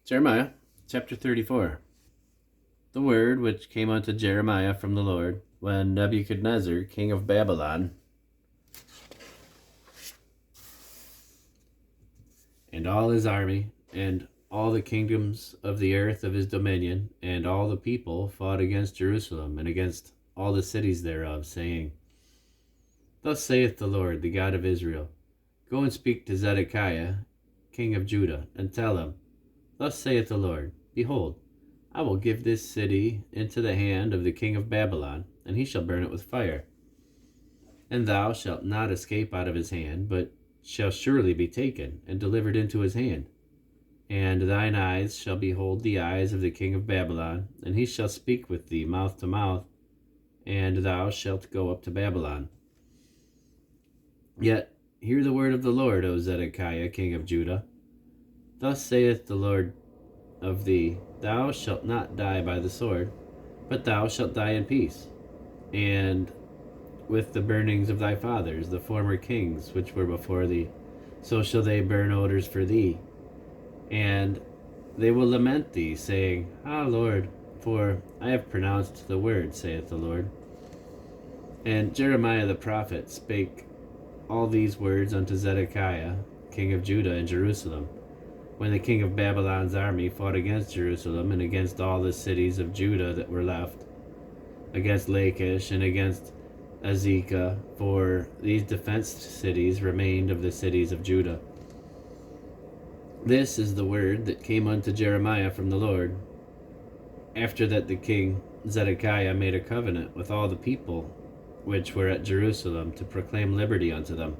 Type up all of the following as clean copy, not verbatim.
Jeremiah chapter 34. The word which came unto Jeremiah from the Lord, when Nebuchadnezzar, king of Babylon, and all his army, and all the kingdoms of the earth of his dominion, and all the people fought against Jerusalem, and against all the cities thereof, saying, Thus saith the Lord, the God of Israel, Go and speak to Zedekiah, king of Judah, and tell him, Thus saith the Lord, Behold, I will give this city into the hand of the king of Babylon, and he shall burn it with fire. And thou shalt not escape out of his hand, but shall surely be taken, and delivered into his hand. And thine eyes shall behold the eyes of the king of Babylon, and he shall speak with thee mouth to mouth, and thou shalt go up to Babylon. Yet hear the word of the Lord, O Zedekiah, king of Judah. Thus saith the Lord of thee, Thou shalt not die by the sword, but thou shalt die in peace, and with the burnings of thy fathers, the former kings which were before thee. So shall they burn odors for thee, and they will lament thee, saying, Ah, Lord, for I have pronounced the word, saith the Lord. And Jeremiah the prophet spake all these words unto Zedekiah, king of Judah in Jerusalem, when the king of Babylon's army fought against Jerusalem, and against all the cities of Judah that were left, against Lachish, and against Azekah, for these defenced cities remained of the cities of Judah. This is the word that came unto Jeremiah from the Lord, after that the king Zedekiah made a covenant with all the people which were at Jerusalem, to proclaim liberty unto them,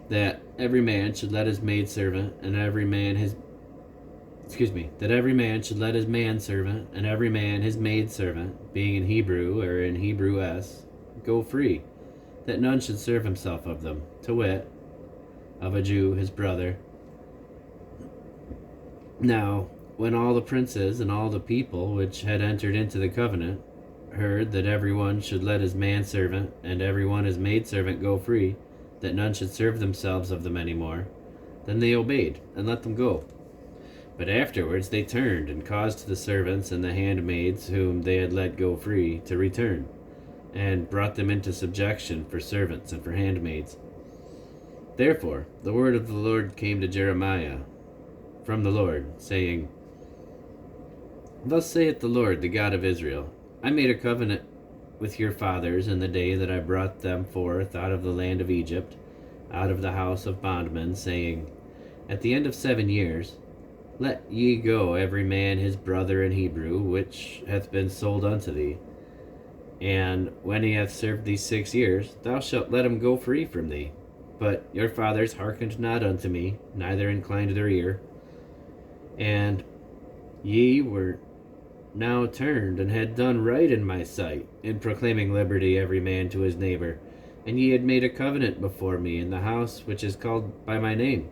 that every man should let his maidservant, and every man his that every man should let his manservant, and every man his maidservant, being in Hebrew or in Hebrew-s, go free, that none should serve himself of them, to wit, of a Jew his brother. Now, when all the princes and all the people which had entered into the covenant heard that every one should let his manservant and every one his maidservant go free, that none should serve themselves of them any more, then they obeyed, and let them go. But afterwards they turned, and caused the servants and the handmaids whom they had let go free to return, and brought them into subjection for servants and for handmaids. Therefore the word of the Lord came to Jeremiah from the Lord, saying, Thus saith the Lord, the God of Israel, I made a covenant with your fathers in the day that I brought them forth out of the land of Egypt, out of the house of bondmen, saying, At the end of 7 years, let ye go every man his brother in Hebrew, which hath been sold unto thee. And when he hath served thee 6 years, thou shalt let him go free from thee. But your fathers hearkened not unto me, neither inclined their ear. And ye were now turned, and had done right in my sight, in proclaiming liberty every man to his neighbor. And ye had made a covenant before me in the house which is called by my name.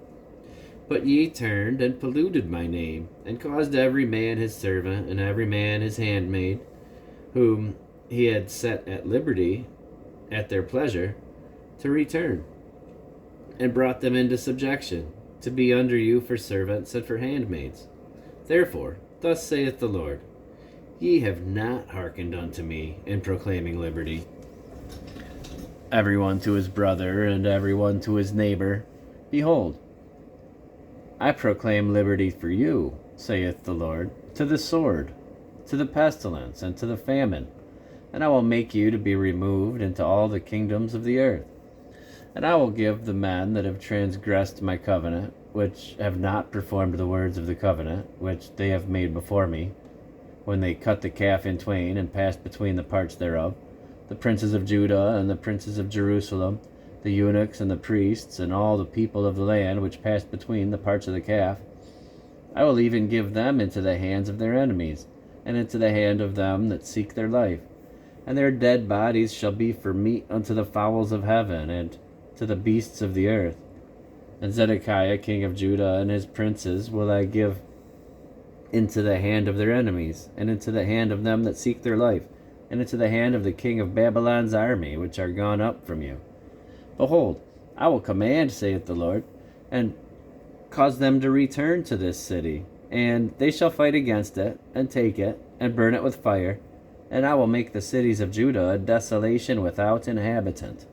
But ye turned and polluted my name, and caused every man his servant, and every man his handmaid, whom he had set at liberty at their pleasure, to return, and brought them into subjection, to be under you for servants and for handmaids. Therefore, thus saith the Lord, Ye have not hearkened unto me in proclaiming liberty, every one to his brother, and every one to his neighbor. Behold, I proclaim liberty for you, saith the Lord, to the sword, to the pestilence, and to the famine, and I will make you to be removed into all the kingdoms of the earth. And I will give the men that have transgressed my covenant, which have not performed the words of the covenant, which they have made before me, when they cut the calf in twain, and passed between the parts thereof, the princes of Judah and the princes of Jerusalem, the eunuchs and the priests, and all the people of the land which passed between the parts of the calf. I will even give them into the hands of their enemies, and into the hand of them that seek their life. And their dead bodies shall be for meat unto the fowls of heaven, and to the beasts of the earth. And Zedekiah king of Judah and his princes will I give into the hand of their enemies, and into the hand of them that seek their life, and into the hand of the king of Babylon's army, which are gone up from you. Behold, I will command, saith the Lord, and cause them to return to this city, and they shall fight against it, and take it, and burn it with fire, and I will make the cities of Judah a desolation without inhabitant.